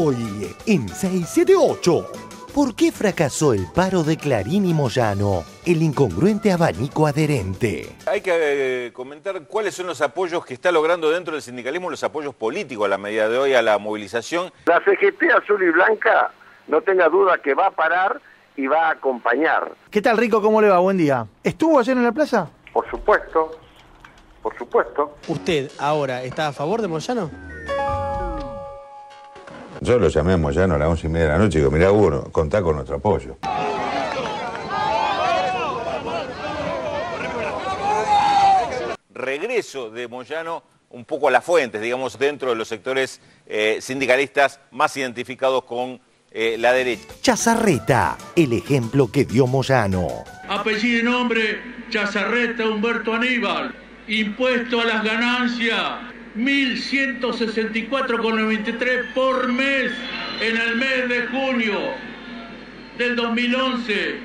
Hoy, en 678, ¿por qué fracasó el paro de Clarín y Moyano? El incongruente abanico adherente. Hay que comentar cuáles son los apoyos que está logrando dentro del sindicalismo, los apoyos políticos a la medida de hoy a la movilización. La CGT azul y blanca, no tenga duda que va a parar y va a acompañar. ¿Qué tal, Rico? ¿Cómo le va? Buen día. ¿Estuvo ayer en la plaza? Por supuesto, por supuesto. ¿Usted ahora está a favor de Moyano? Yo lo llamé a Moyano a las 11:30 de la noche y digo, mirá, Hugo, contá con nuestro apoyo. Regreso de Moyano un poco a las fuentes, digamos, dentro de los sectores sindicalistas más identificados con la derecha. Chazarreta, el ejemplo que dio Moyano. Apellido y nombre, Chazarreta Humberto Aníbal. Impuesto a las ganancias, 1.164,93 por mes en el mes de junio del 2011.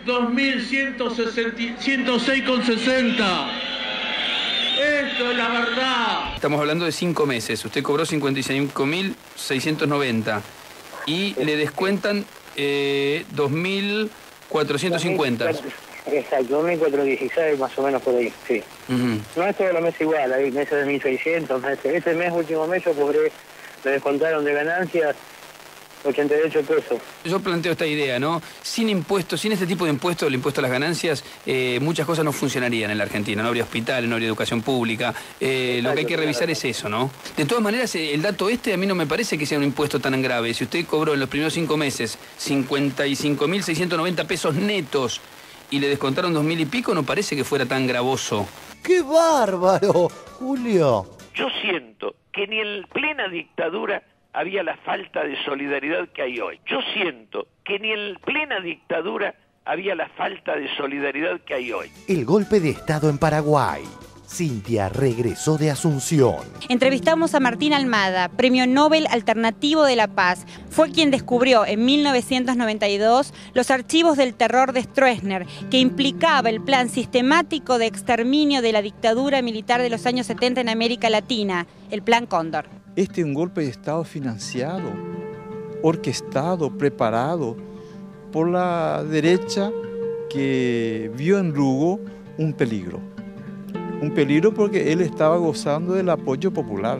2.106,60. Esto es la verdad. Estamos hablando de 5 meses. Usted cobró 55.690 y le descuentan 2.450. Exacto, 2.416 más o menos por ahí, sí. No es todos los meses igual, hay meses de 1.600 meses. Este mes, último mes, yo cobré, me descontaron de ganancias 88 pesos. Yo planteo esta idea, ¿no? Sin impuestos, sin este tipo de impuestos, el impuesto a las ganancias, muchas cosas no funcionarían en la Argentina. No habría hospitales, no habría educación pública. Lo que hay que revisar es eso, ¿no? De todas maneras, el dato este a mí no me parece que sea un impuesto tan grave. Si usted cobró en los primeros 5 meses 55.690 pesos netos y le descontaron 2.000 y pico, no parece que fuera tan gravoso. ¡Qué bárbaro, Julio! Yo siento que ni en plena dictadura había la falta de solidaridad que hay hoy. Yo siento que ni en plena dictadura había la falta de solidaridad que hay hoy. El golpe de Estado en Paraguay. Cintia regresó de Asunción. Entrevistamos a Martín Almada, Premio Nobel Alternativo de la Paz. Fue quien descubrió en 1992 los archivos del terror de Stroessner, que implicaba el plan sistemático de exterminio de la dictadura militar de los años 70 en América Latina, el Plan Cóndor. Este es un golpe de Estado financiado, orquestado, preparado por la derecha que vio en Lugo un peligro. Un peligro porque él estaba gozando del apoyo popular.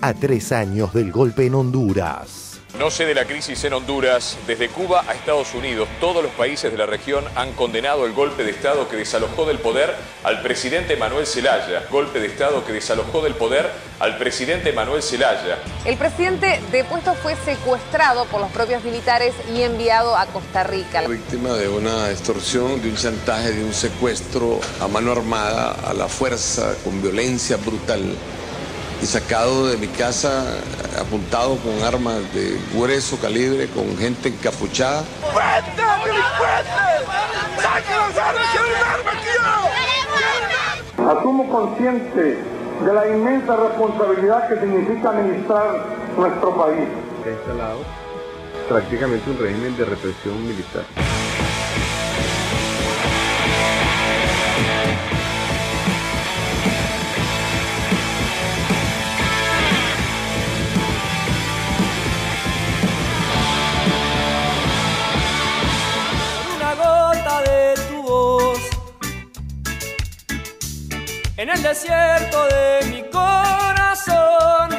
A 3 años del golpe en Honduras. No cede la crisis en Honduras. Desde Cuba a Estados Unidos, todos los países de la región han condenado el golpe de Estado que desalojó del poder al presidente Manuel Zelaya. Golpe de Estado que desalojó del poder al presidente Manuel Zelaya. El presidente depuesto fue secuestrado por los propios militares y enviado a Costa Rica. Víctima de una extorsión, de un chantaje, de un secuestro a mano armada, a la fuerza, con violencia brutal. Y sacado de mi casa, apuntado con armas de grueso calibre, con gente encapuchada. ¡Fuerte, delincuentes! ¡Saquen las armas! ¡Quiero un arma aquí! Asumo consciente de la inmensa responsabilidad que significa administrar nuestro país. Se ha instalado prácticamente un régimen de represión militar. En el desierto de mi corazón,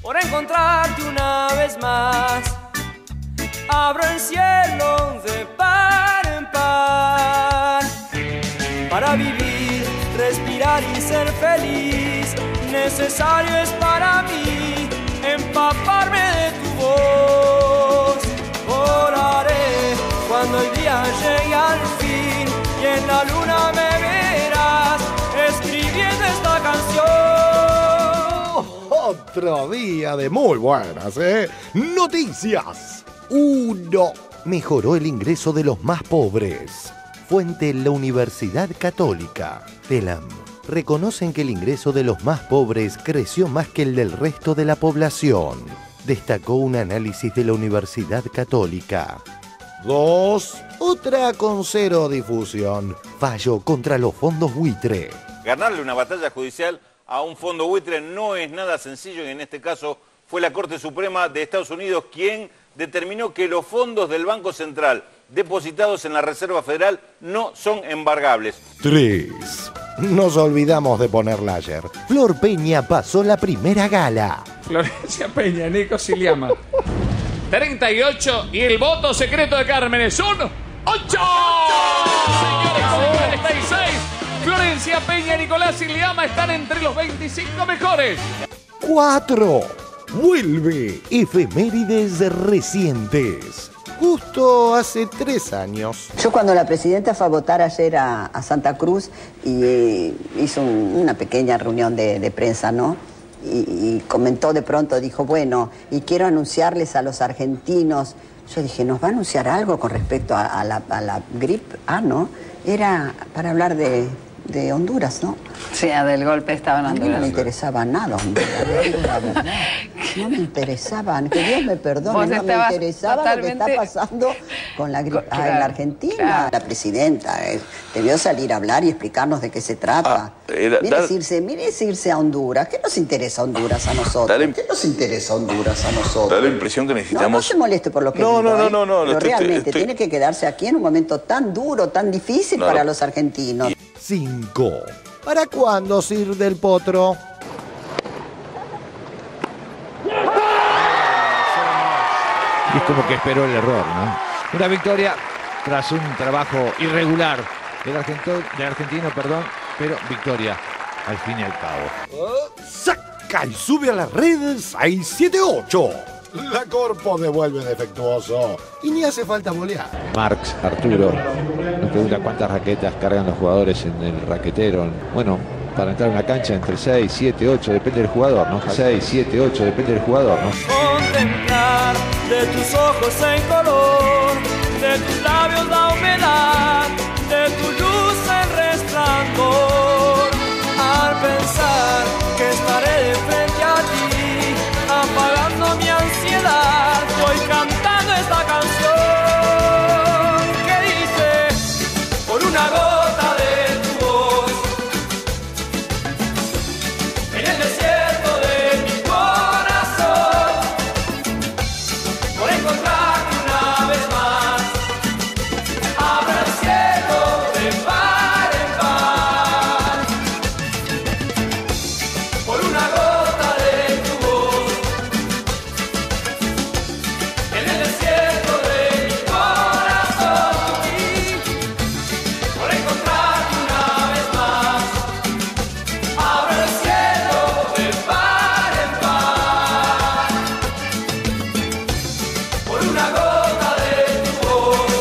por encontrarte una vez más, abro el cielo de par en par. Para vivir, respirar y ser feliz, necesario es para mí empaparme de tu voz. Volaré cuando el día llegue al fin y en la luna me verás escribiendo esta canción. Otro día de muy buenas, Noticias. 1. Mejoró el ingreso de los más pobres. Fuente: la Universidad Católica. TELAM. Reconocen que el ingreso de los más pobres creció más que el del resto de la población. Destacó un análisis de la Universidad Católica. 2. Otra con 0 difusión. Fallo contra los fondos buitre. Ganarle una batalla judicial a un fondo buitre no es nada sencillo y en este caso fue la Corte Suprema de Estados Unidos quien determinó que los fondos del Banco Central depositados en la Reserva Federal no son embargables. 3. Nos olvidamos de ponerla ayer. Flor Peña pasó la primera gala. Florencia Peña, Nico Siliama. 38 y el voto secreto de Carmen es un 8. Señores, 46. Florencia Peña y Nicolás Siliama están entre los 25 mejores. 4. Vuelve Efemérides recientes. Justo hace 3 años. Yo cuando la presidenta fue a votar ayer a Santa Cruz y hizo una pequeña reunión de prensa, ¿no? Y comentó de pronto, dijo, bueno, y quiero anunciarles a los argentinos. Yo dije, ¿nos va a anunciar algo con respecto a la gripe? Ah, ¿no? Era para hablar de Honduras, ¿no? Sí, del golpe de Estado en Honduras. A mí no me interesaba nada, Honduras. No me interesaba, que Dios me perdone, no me interesaba lo que está pasando con la gripe en la Argentina. Claro. La presidenta debió salir a hablar y explicarnos de qué se trata. Mire irse a Honduras. ¿Qué nos interesa Honduras a nosotros? ¿Qué nos interesa Honduras a nosotros? Da la impresión que necesitamos... No se moleste por lo que digo, pero realmente tiene que quedarse aquí en un momento tan duro, tan difícil para los argentinos. 5. ¿Para cuándo Sir del Potro? Y es como que esperó el error, ¿no? Una victoria tras un trabajo irregular del argentino, pero victoria al fin y al cabo. Saca y sube a las redes 678. La Corpo devuelve defectuoso y ni hace falta bolear. Marx, Arturo, nos pregunta cuántas raquetas cargan los jugadores en el raquetero. Bueno, para entrar a una cancha entre 6, 7, 8, depende del jugador, ¿no? 6, 7, 8, depende del jugador, ¿no? Contemplar de tus ojos en color, de tus labios la humedad, de tu luz el resplandor. Al pensar que estaré de frente a ti, apagando mi ansiedad, voy cantando esta canción que dice, por una gota de tu voz, en el desierto de mi corazón, por encontrarte una vez más, abra el cielo de par en par, por una gota de tu voz, en el desierto de mi corazón, por encontrarte una vez más, abra el cielo de par en par, por una gota de tu voz,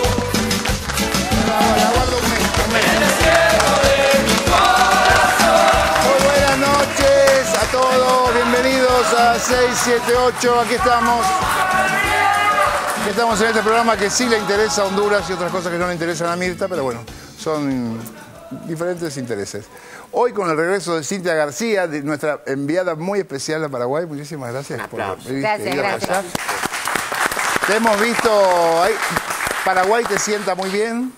en el desierto de mi corazón. Muy buenas noches a todos, bienvenidos a 678, aquí estamos. Aquí estamos en este programa que sí le interesa a Honduras y otras cosas que no le interesan a Mirta, pero bueno, son diferentes intereses. Hoy con el regreso de Cintia García, de nuestra enviada muy especial a Paraguay, muchísimas gracias por venir. Gracias. Te hemos visto ahí. Paraguay te sienta muy bien.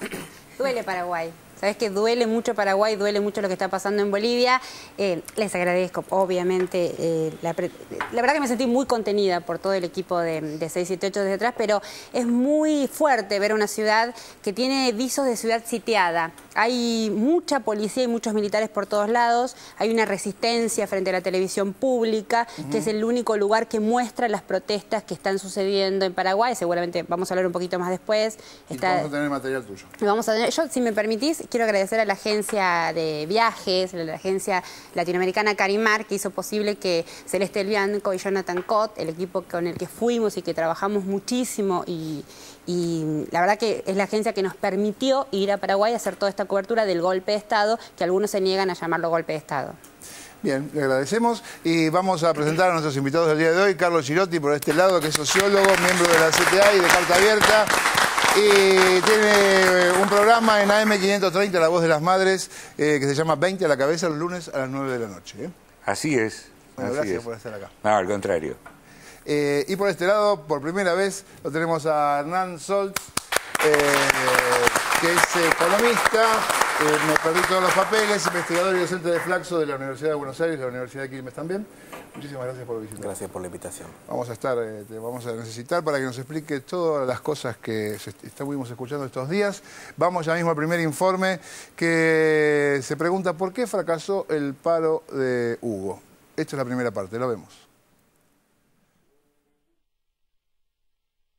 Duele Paraguay. Sabes que duele mucho Paraguay, duele mucho lo que está pasando en Bolivia. Les agradezco, obviamente. La verdad que me sentí muy contenida por todo el equipo de 678 desde atrás, pero es muy fuerte ver una ciudad que tiene visos de ciudad sitiada. Hay mucha policía y muchos militares por todos lados. Hay una resistencia frente a la televisión pública, que es el único lugar que muestra las protestas que están sucediendo en Paraguay. Seguramente vamos a hablar un poquito más después. Vamos a tener material tuyo. Yo, si me permitís, quiero agradecer a la agencia de viajes, a la agencia latinoamericana Carimar, que hizo posible que Celeste El Bianco y Jonathan Cott, el equipo con el que fuimos y que trabajamos muchísimo, y la verdad que es la agencia que nos permitió ir a Paraguay a hacer toda esta cobertura del golpe de Estado, que algunos se niegan a llamarlo golpe de Estado. Bien, le agradecemos y vamos a presentar a nuestros invitados del día de hoy. Carlos Girotti por este lado, que es sociólogo, miembro de la CTA y de Carta Abierta, y tiene un programa en AM530, La Voz de las Madres, que se llama 20 a la cabeza, los lunes a las 9 de la noche. Así es. Bueno, así gracias es. por estar acá. No, al contrario. Y por este lado, por primera vez, lo tenemos a Hernán Soltz, que es economista Me perdí todos los papeles, investigador y docente de Flaxo de la Universidad de Buenos Aires, de la Universidad de Quilmes también. Muchísimas gracias por visitar. Gracias por la invitación. Vamos a estar, te vamos a necesitar para que nos explique todas las cosas que estuvimos escuchando estos días. Vamos ya mismo al primer informe que se pregunta por qué fracasó el paro de Hugo. Esta es la primera parte, lo vemos.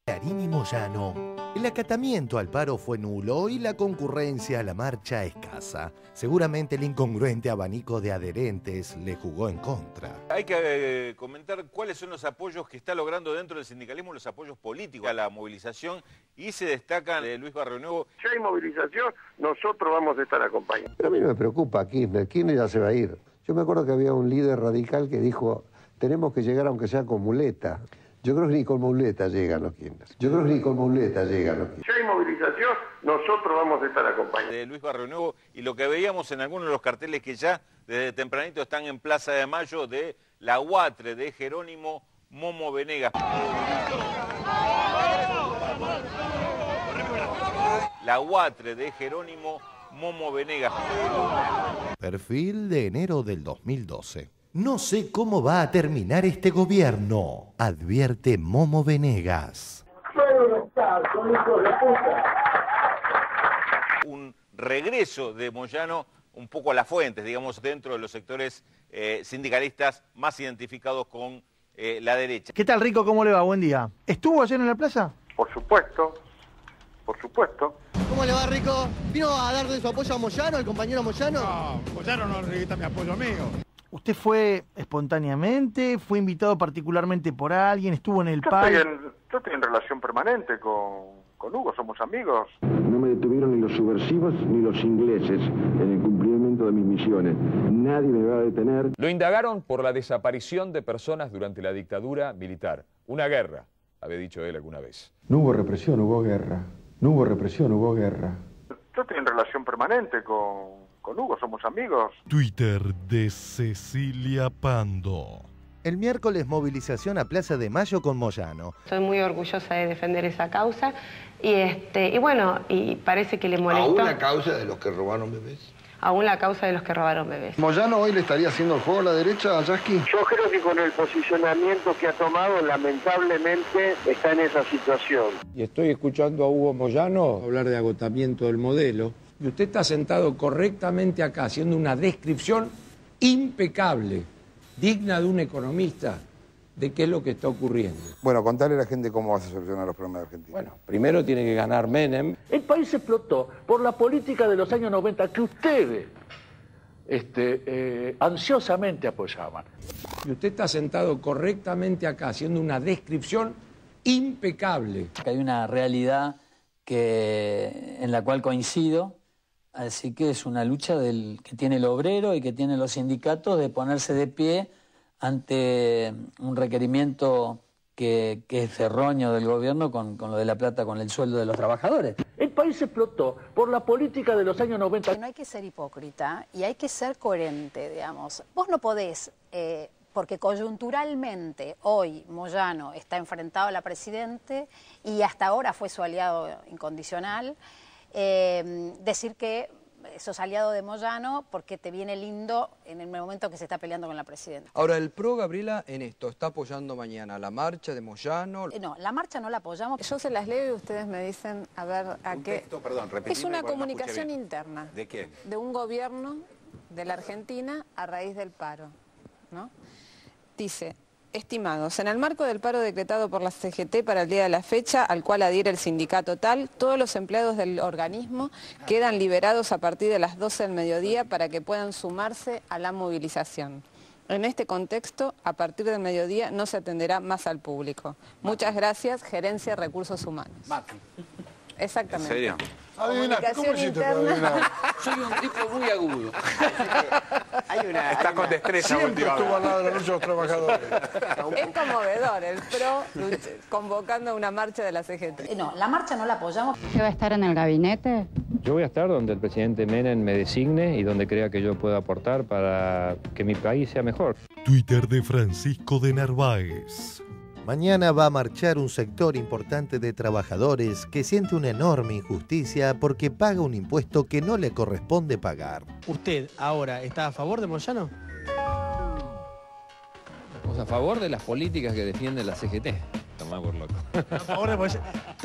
Clarín y Moyano. El acatamiento al paro fue nulo y la concurrencia a la marcha escasa. Seguramente el incongruente abanico de adherentes le jugó en contra. Hay que comentar cuáles son los apoyos que está logrando dentro del sindicalismo, los apoyos políticos a la movilización, y se destacan Luis Barrionuevo. Si hay movilización, nosotros vamos a estar acompañando. Pero a mí no me preocupa Kirchner ya se va a ir. Yo me acuerdo que había un líder radical que dijo, tenemos que llegar aunque sea con muleta. Yo creo que ni con muleta llegan los Kirchner. Si hay movilización, nosotros vamos a estar acompañando. De Luis Barrionuevo, y lo que veíamos en algunos de los carteles que ya desde tempranito están en Plaza de Mayo, de la UATRE de Jerónimo Momo Venegas. La UATRE de Jerónimo Momo Venegas. Perfil de enero del 2012. No sé cómo va a terminar este gobierno, advierte Momo Venegas. Un regreso de Moyano un poco a las fuentes, digamos, dentro de los sectores sindicalistas más identificados con la derecha. ¿Qué tal, Rico? ¿Cómo le va? Buen día. ¿Estuvo ayer en la plaza? Por supuesto, por supuesto. ¿Cómo le va, Rico? ¿Vino a darle su apoyo a Moyano, al compañero Moyano? No, Moyano no necesita mi apoyo mío. ¿Usted fue espontáneamente? ¿Fue invitado particularmente por alguien? ¿Estuvo en el paro? Yo estoy en relación permanente con Hugo, somos amigos. No me detuvieron ni los subversivos ni los ingleses en el cumplimiento de mis misiones. Nadie me va a detener. Lo indagaron por la desaparición de personas durante la dictadura militar. Una guerra, había dicho él alguna vez. No hubo represión, hubo guerra. No hubo represión, hubo guerra. Yo estoy en relación permanente con Hugo, somos amigos. Twitter de Cecilia Pando. El miércoles movilización a Plaza de Mayo con Moyano. Soy muy orgullosa de defender esa causa y bueno, y parece que le molestó. ¿Aún la causa de los que robaron bebés? Aún la causa de los que robaron bebés. ¿Moyano hoy le estaría haciendo el juego a la derecha a Yasky? Yo creo que con el posicionamiento que ha tomado, lamentablemente, está en esa situación. Y estoy escuchando a Hugo Moyano hablar de agotamiento del modelo. Y usted está sentado correctamente acá, haciendo una descripción impecable, digna de un economista, de qué es lo que está ocurriendo. Bueno, contale a la gente cómo vas a solucionar los problemas de Argentina. Bueno, primero tiene que ganar Menem. El país explotó por la política de los años 90 que ustedes ansiosamente apoyaban. Y usted está sentado correctamente acá, haciendo una descripción impecable. Hay una realidad en la cual coincido, así que es una lucha que tiene el obrero y que tienen los sindicatos de ponerse de pie ante un requerimiento que es erróneo del gobierno con lo de la plata, con el sueldo de los trabajadores. El país explotó por la política de los años 90. No hay que ser hipócrita y hay que ser coherente, digamos. Vos no podés, porque coyunturalmente hoy Moyano está enfrentado a la Presidente y hasta ahora fue su aliado incondicional, decir que sos aliado de Moyano porque te viene lindo en el momento que se está peleando con la Presidenta. Ahora, el PRO, Gabriela, en esto, ¿está apoyando mañana la marcha de Moyano? No, la marcha no la apoyamos. Yo se las leo y ustedes me dicen a ver a qué... Texto, perdón, es una comunicación interna. ¿De qué? De un gobierno de la Argentina a raíz del paro, ¿no? Dice: estimados, en el marco del paro decretado por la CGT para el día de la fecha, al cual adhiere el sindicato tal, todos los empleados del organismo quedan liberados a partir de las 12 del mediodía para que puedan sumarse a la movilización. En este contexto, a partir del mediodía no se atenderá más al público. Muchas gracias, Gerencia de Recursos Humanos. Exactamente. ¿En serio? Comunicación interna. Soy un tipo muy agudo. Está con destreza. Siempre estuvo al lado de la lucha de los trabajadores. Es conmovedor el PRO convocando una marcha de la CGT. No, la marcha no la apoyamos. ¿Usted va a estar en el gabinete? Yo voy a estar donde el presidente Menem me designe y donde crea que yo pueda aportar para que mi país sea mejor. Twitter de Francisco de Narváez. Mañana va a marchar un sector importante de trabajadores que siente una enorme injusticia porque paga un impuesto que no le corresponde pagar. ¿Usted ahora está a favor de Moyano? Estamos a favor de las políticas que defiende la CGT. Tomá por loco. ¿Está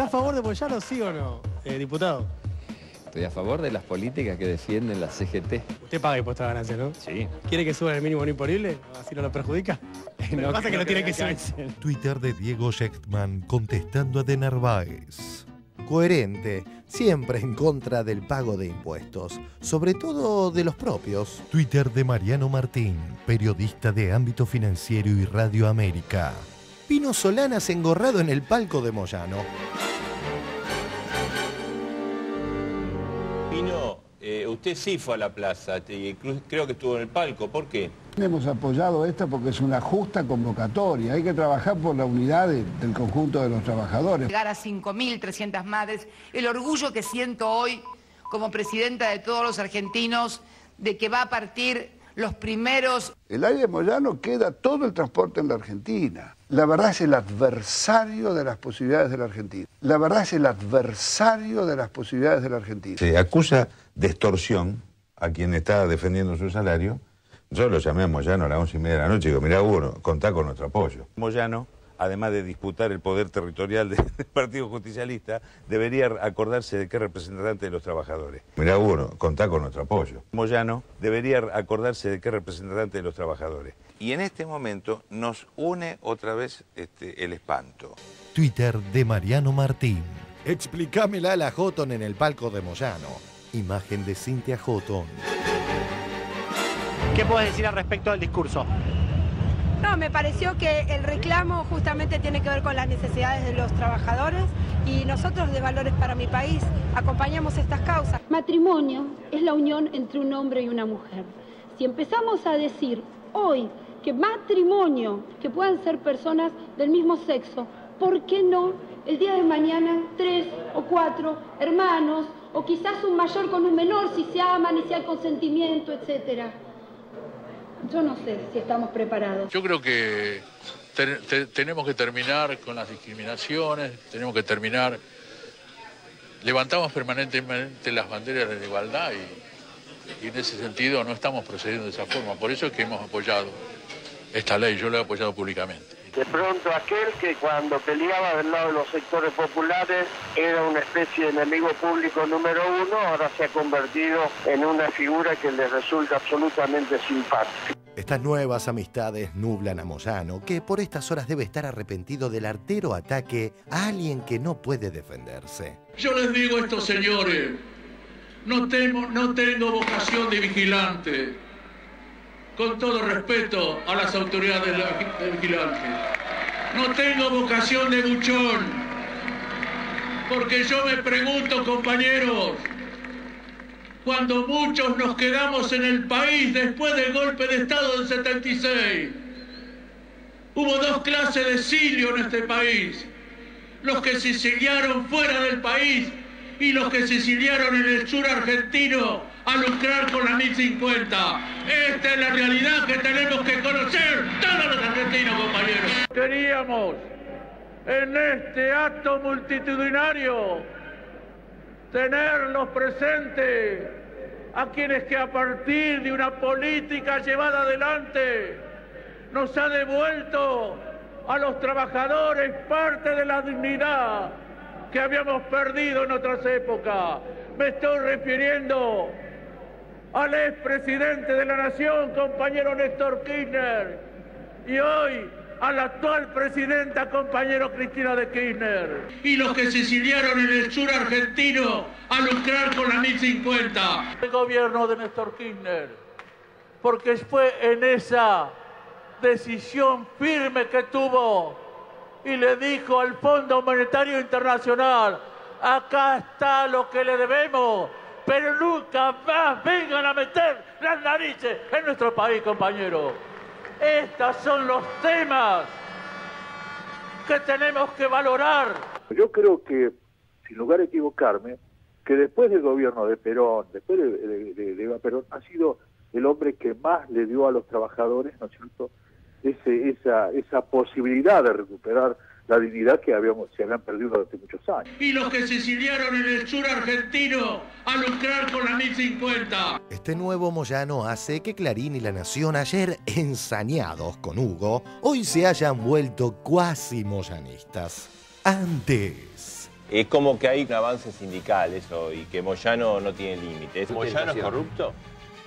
a favor de Moyano, sí o no, diputado? Estoy a favor de las políticas que defienden la CGT. Usted paga impuestos a ganancia, ¿no? Sí. ¿Quiere que suba el mínimo no imponible? ¿Así no lo perjudica? Lo que pasa es que lo tiene que subir. Twitter de Diego Schechtman contestando a De Narváez. Coherente, siempre en contra del pago de impuestos, sobre todo de los propios. Twitter de Mariano Martín, periodista de ámbito financiero y Radio América. Pino Solanas engorrado en el palco de Moyano. Pino, usted sí fue a la plaza, creo que estuvo en el palco, ¿por qué? Hemos apoyado esto porque es una justa convocatoria, hay que trabajar por la unidad del conjunto de los trabajadores. Llegar a 5.300 madres, el orgullo que siento hoy como presidenta de todos los argentinos de que va a partir los primeros... El aire de Moyano queda todo el transporte en la Argentina. La verdad es el adversario de las posibilidades de la Argentina. La verdad es el adversario de las posibilidades de la Argentina. Se acusa de extorsión a quien está defendiendo su salario. Yo lo llamé a Moyano a las 11:30 de la noche y digo, mirá, Hugo, contá con nuestro apoyo. Moyano, además de disputar el poder territorial del Partido Justicialista, debería acordarse de qué representante de los trabajadores. Mirá, Hugo, contá con nuestro apoyo. Moyano debería acordarse de qué representante de los trabajadores. Y en este momento nos une otra vez el espanto. Twitter de Mariano Martín. Explícamela a la Houghton en el palco de Moyano. Imagen de Cintia Houghton. ¿Qué puedes decir al respecto del discurso? No, me pareció que el reclamo justamente tiene que ver con las necesidades de los trabajadores y nosotros de Valores para mi País acompañamos estas causas. Matrimonio es la unión entre un hombre y una mujer. Si empezamos a decir hoy que matrimonio, que puedan ser personas del mismo sexo, ¿por qué no el día de mañana 3 o 4 hermanos o quizás un mayor con un menor si se aman y si hay consentimiento, etcétera? Yo no sé si estamos preparados. Yo creo que tenemos que terminar con las discriminaciones, tenemos que terminar... Levantamos permanentemente las banderas de la igualdad y en ese sentido no estamos procediendo de esa forma. Por eso es que hemos apoyado esta ley, yo la he apoyado públicamente. De pronto aquel que cuando peleaba del lado de los sectores populares era una especie de enemigo público número uno, ahora se ha convertido en una figura que le resulta absolutamente simpática. Estas nuevas amistades nublan a Moyano, que por estas horas debe estar arrepentido del artero ataque a alguien que no puede defenderse. Yo les digo a estos señores, no tengo vocación de vigilante. Con todo respeto a las autoridades de vigilancia. No tengo vocación de buchón, porque yo me pregunto, compañeros, cuando muchos nos quedamos en el país después del golpe de Estado del 76, hubo dos clases de exilio en este país, los que se exiliaron fuera del país y los que se exiliaron en el sur argentino a lucrar con la 1050. Esta es la realidad que tenemos que conocer todos los argentinos, compañeros. Queríamos en este acto multitudinario tenerlos presentes a quienes que a partir de una política llevada adelante nos ha devuelto a los trabajadores parte de la dignidad que habíamos perdido en otras épocas. Me estoy refiriendo al expresidente de la Nación, compañero Néstor Kirchner, y hoy a la actual presidenta, compañero Cristina de Kirchner. Y los que se exiliaron en el sur argentino a lucrar con la 1050. El gobierno de Néstor Kirchner, porque fue en esa decisión firme que tuvo y le dijo al Fondo Monetario Internacional, acá está lo que le debemos, pero nunca más vengan a meter las narices en nuestro país, compañeros. Estos son los temas que tenemos que valorar. Yo creo que, sin lugar a equivocarme, que después del gobierno de Perón, después de Eva Perón, ha sido el hombre que más le dio a los trabajadores, ¿no es cierto?, esa posibilidad de recuperar la dignidad que se habían perdido durante muchos años. Y los que se exiliaron en el sur argentino a lucrar con la 1050. Este nuevo Moyano hace que Clarín y La Nación, ayer ensañados con Hugo, hoy se hayan vuelto cuasi moyanistas. Antes. Es como que hay un avance sindical eso y que Moyano no tiene límites. ¿Moyano es corrupto?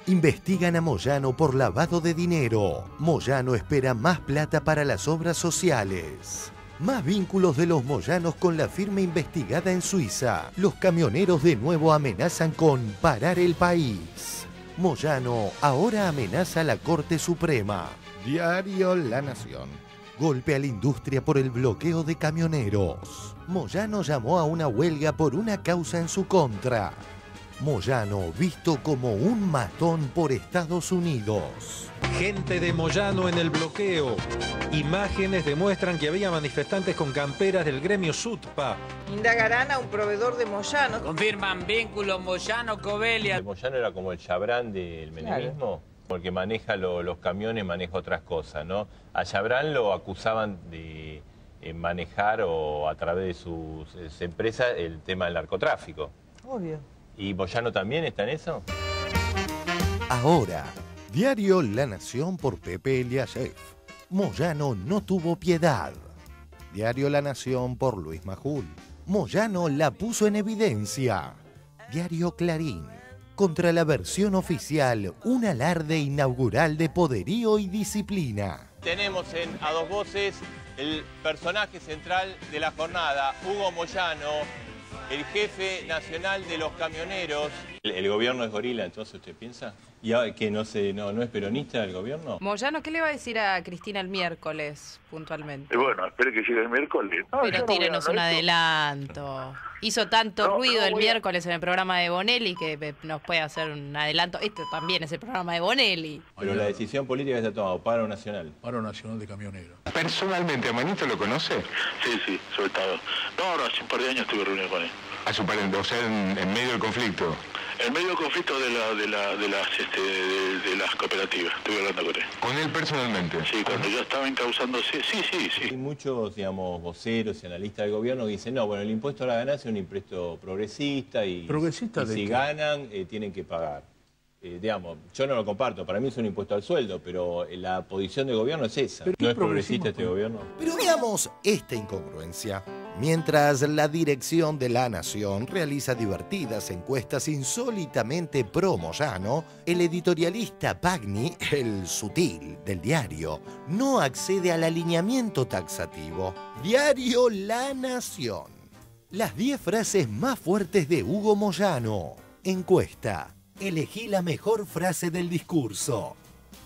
Investigan a Moyano por lavado de dinero. Moyano espera más plata para las obras sociales. Más vínculos de los Moyanos con la firma investigada en Suiza. Los camioneros de nuevo amenazan con parar el país. Moyano ahora amenaza a la Corte Suprema. Diario La Nación. Golpe a la industria por el bloqueo de camioneros. Moyano llamó a una huelga por una causa en su contra. Moyano visto como un matón por Estados Unidos. Gente de Moyano en el bloqueo. Imágenes demuestran que había manifestantes con camperas del gremio SUTPA. Indagarán a un proveedor de Moyano. Confirman vínculos Moyano-Covelia. Moyano era como el Chabrán del menemismo. Claro. Porque maneja los camiones, maneja otras cosas, ¿no? A Chabrán lo acusaban de manejar o a través de sus empresas el tema del narcotráfico. Obvio. ¿Y Moyano también está en eso? Ahora, diario La Nación por Pepe Eliasef. Moyano no tuvo piedad. Diario La Nación por Luis Majul. Moyano la puso en evidencia. Diario Clarín. Contra la versión oficial, un alarde inaugural de poderío y disciplina. Tenemos a dos voces el personaje central de la jornada, Hugo Moyano, el jefe nacional de los camioneros. ¿El gobierno es gorila, entonces usted piensa? ¿Y que no es peronista el gobierno? Moyano, ¿qué le va a decir a Cristina el miércoles, puntualmente? Bueno, espere que llegue el miércoles. Pero tírenos un adelanto. Hizo tanto ruido el miércoles en el programa de Bonelli que nos puede hacer un adelanto. Este también es el programa de Bonelli. Pero la decisión política que se ha tomado, paro nacional. Paro nacional de camioneros. ¿Personalmente a Manito lo conoce? Sí, sobre todo. No, ahora hace un par de años tuve reunión con él. A su pariente, o sea, en medio del conflicto. En medio del conflicto de las cooperativas, estuve hablando con él. ¿Con él personalmente? Sí, cuando ya estaba encauzándose, sí. Hay muchos, digamos, voceros y analistas del gobierno que dicen, no, bueno, el impuesto a la ganancia es un impuesto progresista y si ganan tienen que pagar. Digamos, yo no lo comparto, para mí es un impuesto al sueldo, pero la posición del gobierno es esa. ¿No es progresista este gobierno? Pero veamos esta incongruencia. Mientras la dirección de La Nación realiza divertidas encuestas insólitamente pro Moyano, el editorialista Pagni, el sutil del diario, no accede al alineamiento taxativo. Diario La Nación. Las 10 frases más fuertes de Hugo Moyano. Encuesta. Elegí la mejor frase del discurso.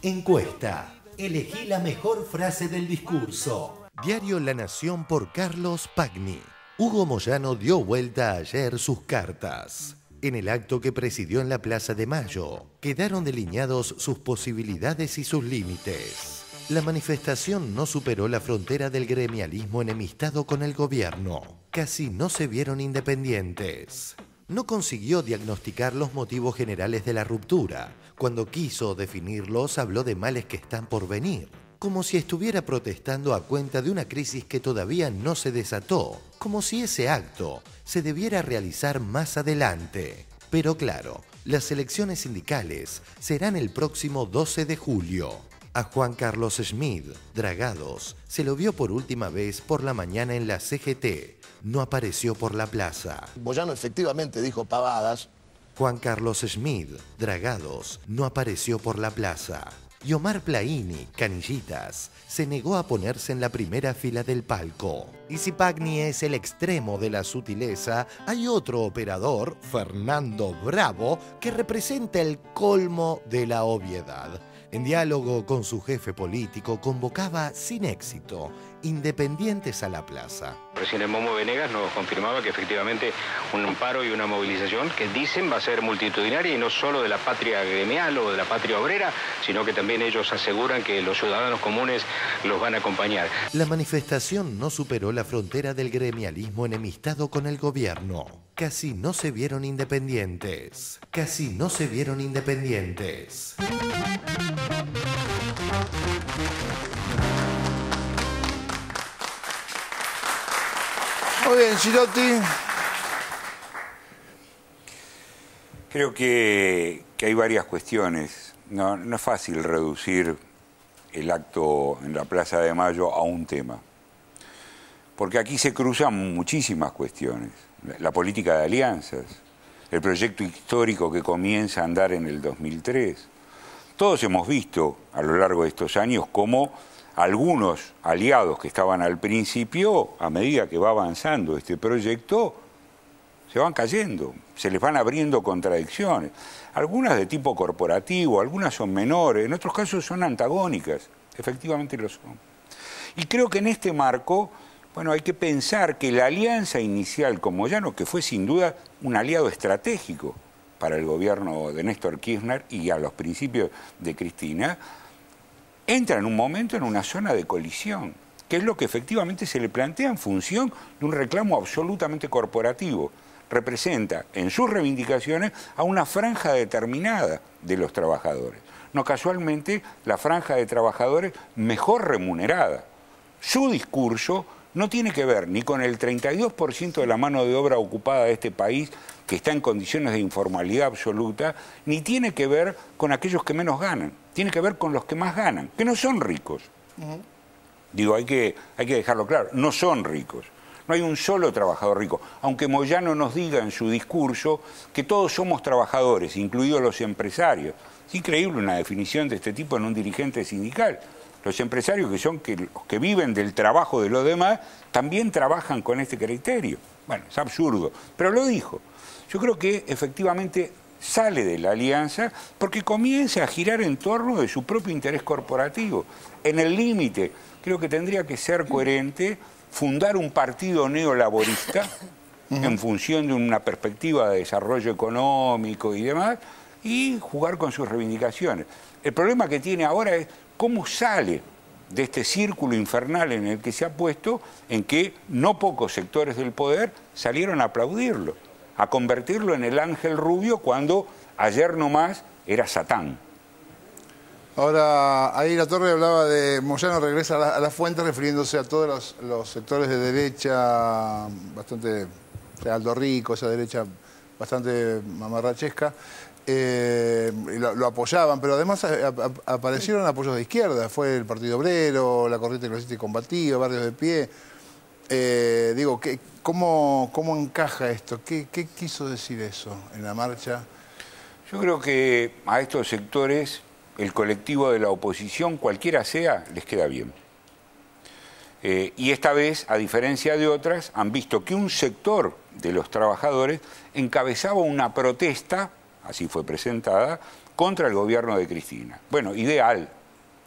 Encuesta. Elegí la mejor frase del discurso. Diario La Nación por Carlos Pagni. Hugo Moyano dio vuelta ayer sus cartas. En el acto que presidió en la Plaza de Mayo, quedaron delineados sus posibilidades y sus límites. La manifestación no superó la frontera del gremialismo enemistado con el gobierno. Casi no se vieron independientes. No consiguió diagnosticar los motivos generales de la ruptura. Cuando quiso definirlos, habló de males que están por venir. Como si estuviera protestando a cuenta de una crisis que todavía no se desató. Como si ese acto se debiera realizar más adelante. Pero claro, las elecciones sindicales serán el próximo 12 de julio. A Juan Carlos Schmid, Dragados, se lo vio por última vez por la mañana en la CGT. No apareció por la plaza. Moyano efectivamente dijo pavadas. Juan Carlos Schmid, Dragados, no apareció por la plaza. Y Omar Plaini, Canillitas, se negó a ponerse en la primera fila del palco. Y si Pagni es el extremo de la sutileza, hay otro operador, Fernando Bravo, que representa el colmo de la obviedad. En diálogo con su jefe político, convocaba sin éxito independientes a la plaza. Recién el Momo Venegas nos confirmaba que efectivamente un paro y una movilización que dicen va a ser multitudinaria y no solo de la patria gremial o de la patria obrera, sino que también ellos aseguran que los ciudadanos comunes los van a acompañar. La manifestación no superó la frontera del gremialismo enemistado con el gobierno. Casi no se vieron independientes. Casi no se vieron independientes. Muy bien, Girotti. Creo que hay varias cuestiones. No es fácil reducir el acto en la Plaza de Mayo a un tema. Porque aquí se cruzan muchísimas cuestiones. La política de alianzas, el proyecto histórico que comienza a andar en el 2003. Todos hemos visto a lo largo de estos años cómo algunos aliados que estaban al principio, a medida que va avanzando este proyecto, se van cayendo, se les van abriendo contradicciones. Algunas de tipo corporativo, algunas son menores, en otros casos son antagónicas, efectivamente lo son. Y creo que en este marco, bueno, hay que pensar que la alianza inicial con Moyano, que fue sin duda un aliado estratégico para el gobierno de Néstor Kirchner y a los principios de Cristina, entra en un momento en una zona de colisión, que es lo que efectivamente se le plantea en función de un reclamo absolutamente corporativo. Representa en sus reivindicaciones a una franja determinada de los trabajadores. No casualmente la franja de trabajadores mejor remunerada. Su discurso no tiene que ver ni con el 32% de la mano de obra ocupada de este país que está en condiciones de informalidad absoluta, ni tiene que ver con aquellos que menos ganan. Tiene que ver con los que más ganan, que no son ricos. Digo, hay que dejarlo claro, no son ricos. No hay un solo trabajador rico, aunque Moyano nos diga en su discurso que todos somos trabajadores, incluidos los empresarios. Es increíble una definición de este tipo en un dirigente sindical. Los empresarios que son los que viven del trabajo de los demás también trabajan con este criterio. Bueno, es absurdo, pero lo dijo. Yo creo que efectivamente sale de la alianza porque comienza a girar en torno de su propio interés corporativo. En el límite, creo que tendría que ser coherente fundar un partido neolaborista en función de una perspectiva de desarrollo económico y demás, y jugar con sus reivindicaciones. El problema que tiene ahora es cómo sale de este círculo infernal en el que se ha puesto, en que no pocos sectores del poder salieron a aplaudirlo, a convertirlo en el ángel rubio cuando ayer nomás era Satán. Ahora, ahí La Torre hablaba de Moyano regresa a la fuente refiriéndose a todos los sectores de derecha, bastante, o sea, Aldo Rico, esa derecha bastante mamarrachesca, lo apoyaban, pero además aparecieron apoyos de izquierda, fue el Partido Obrero, la Corriente Clasista y Combativa, Barrios de Pie. Digo, ¿cómo encaja esto? ¿Qué quiso decir eso en la marcha? Yo creo que a estos sectores el colectivo de la oposición, cualquiera sea, les queda bien. Y esta vez, a diferencia de otras, han visto que un sector de los trabajadores encabezaba una protesta, así fue presentada, contra el gobierno de Cristina. Bueno, ideal,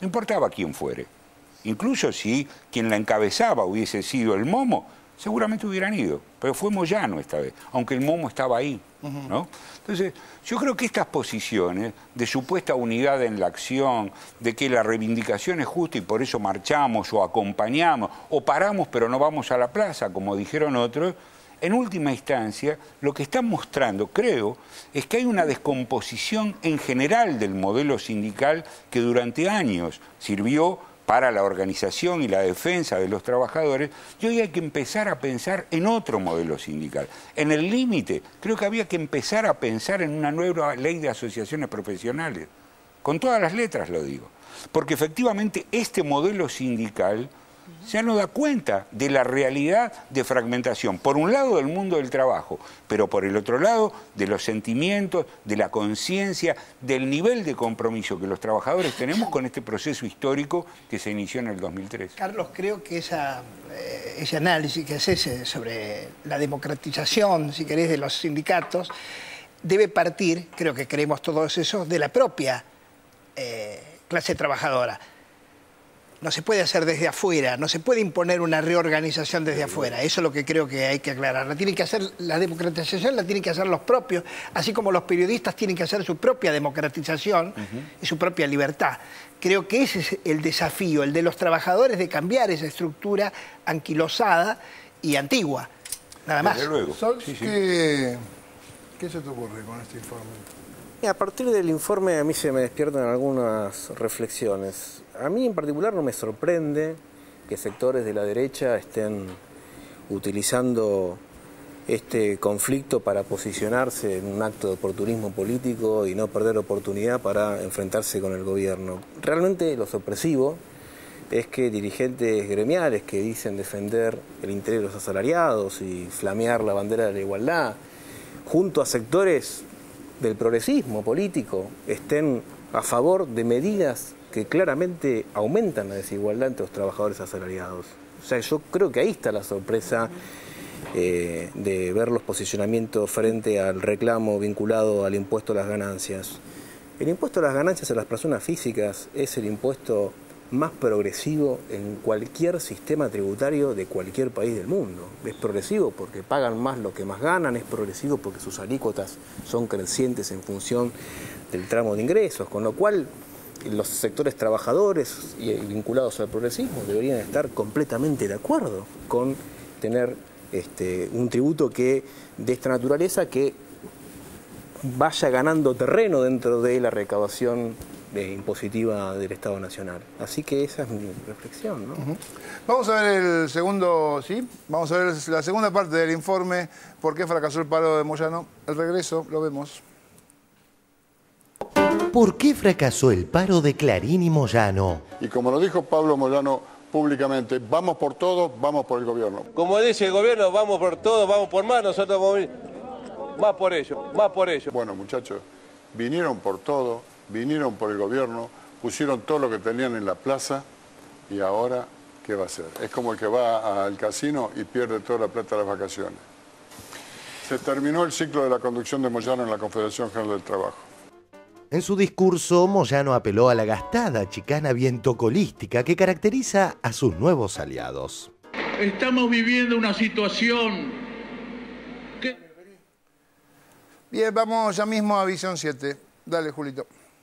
no importaba quién fuere. Incluso si quien la encabezaba hubiese sido el Momo, seguramente hubieran ido, pero fue Moyano esta vez, aunque el Momo estaba ahí, ¿no? Entonces, yo creo que estas posiciones de supuesta unidad en la acción, de que la reivindicación es justa y por eso marchamos o acompañamos, o paramos pero no vamos a la plaza, como dijeron otros, en última instancia, lo que están mostrando, creo, es que hay una descomposición en general del modelo sindical que durante años sirvió para la organización y la defensa de los trabajadores, y hoy hay que empezar a pensar en otro modelo sindical. En el límite, creo que había que empezar a pensar en una nueva ley de asociaciones profesionales. Con todas las letras lo digo. Porque efectivamente este modelo sindical ya no da cuenta de la realidad de fragmentación, por un lado del mundo del trabajo, pero por el otro lado de los sentimientos, de la conciencia, del nivel de compromiso que los trabajadores tenemos con este proceso histórico que se inició en el 2003. Carlos, creo que ese análisis que haces sobre la democratización, si querés, de los sindicatos, debe partir, creo que creemos todos eso, de la propia clase trabajadora. No se puede hacer desde afuera, no se puede imponer una reorganización desde afuera. Eso es lo que creo que hay que aclarar. La democratización la tienen que hacer los propios, así como los periodistas tienen que hacer su propia democratización y su propia libertad. Creo que ese es el desafío, el de los trabajadores, de cambiar esa estructura anquilosada y antigua. Nada más. Desde luego. Sí, sí. ¿Qué se te ocurre con este informe? A partir del informe a mí se me despiertan algunas reflexiones. A mí en particular no me sorprende que sectores de la derecha estén utilizando este conflicto para posicionarse en un acto de oportunismo político y no perder oportunidad para enfrentarse con el gobierno. Realmente lo sorpresivo es que dirigentes gremiales que dicen defender el interés de los asalariados y flamear la bandera de la igualdad, junto a sectores del progresismo político, estén a favor de medidas que claramente aumentan la desigualdad entre los trabajadores asalariados. O sea, yo creo que ahí está la sorpresa de ver los posicionamientos frente al reclamo vinculado al impuesto a las ganancias. El impuesto a las ganancias a las personas físicas es el impuesto más progresivo en cualquier sistema tributario de cualquier país del mundo. Es progresivo porque pagan más lo que más ganan, es progresivo porque sus alícuotas son crecientes en función del tramo de ingresos, con lo cual los sectores trabajadores y vinculados al progresismo deberían estar completamente de acuerdo con tener un tributo de esta naturaleza que vaya ganando terreno dentro de la recaudación impositiva del Estado Nacional. Así que esa es mi reflexión, ¿no? Vamos a ver el segundo, ¿sí? Vamos a ver la segunda parte del informe, ¿por qué fracasó el paro de Moyano? Al regreso lo vemos. ¿Por qué fracasó el paro de Clarín y Moyano? Y como lo dijo Pablo Moyano públicamente, vamos por todo, vamos por el gobierno. Como dice el gobierno, vamos por todo, vamos por más, nosotros vamos a ir más por ello, más por ello. Bueno, muchachos, vinieron por todo, vinieron por el gobierno, pusieron todo lo que tenían en la plaza y ahora, ¿qué va a hacer? Es como el que va al casino y pierde toda la plata de las vacaciones. Se terminó el ciclo de la conducción de Moyano en la Confederación General del Trabajo. En su discurso, Moyano apeló a la gastada chicana vientocolística que caracteriza a sus nuevos aliados. Estamos viviendo una situación que... Bien, vamos ya mismo a Visión 7. Dale, Julito.